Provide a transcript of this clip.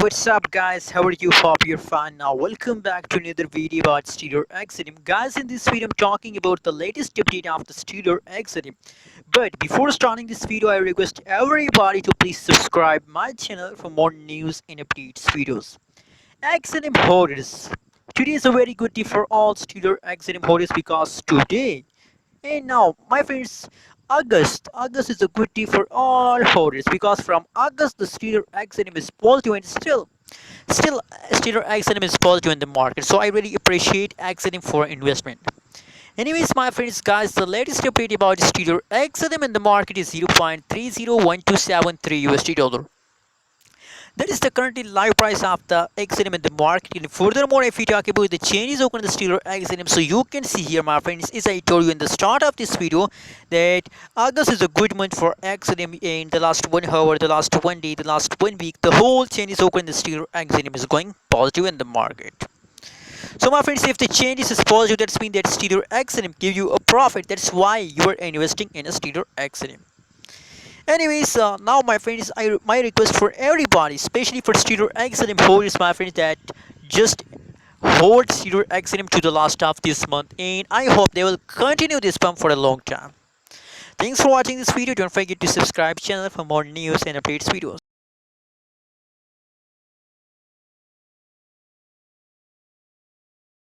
what's up guys, how are you? Hope you're fine. Now welcome back to another video about Stellar XLM. Guys, in this video I'm talking about the latest update of the Stellar XLM. But before starting this video, I request everybody to please subscribe my channel for more news and updates videos. XLM holders, today is a very good day for all Stellar XLM holders because today and now, my friends, August is a good day for all holders because from August the Stellar XLM is positive and still Stellar XLM is positive in the market. So I really appreciate XLM for investment. Anyways, my friends, guys, the latest update about Stellar XLM in the market is 0.301273 USD dollar. That is the currently live price of the XLM in the market. And furthermore, if we talk about the changes occurring in the Stellar XLM, so you can see here, my friends, as I told you in the start of this video, that August is a good month for XLM. In the last 1 hour, the last 1 day, the last 1 week, the whole changes occurring in the Stellar XLM is going positive in the market. So my friends, if the changes is positive, that's mean that Stellar XLM give you a profit. That's why you are investing in a Stellar XLM. Anyways, now my friends, my request for everybody, especially for Stellar XLM holders, my friends, that just hold Stellar XLM to the last of this month, and I hope they will continue this pump for a long time. Thanks for watching this video. Don't forget to subscribe channel for more news and updates videos.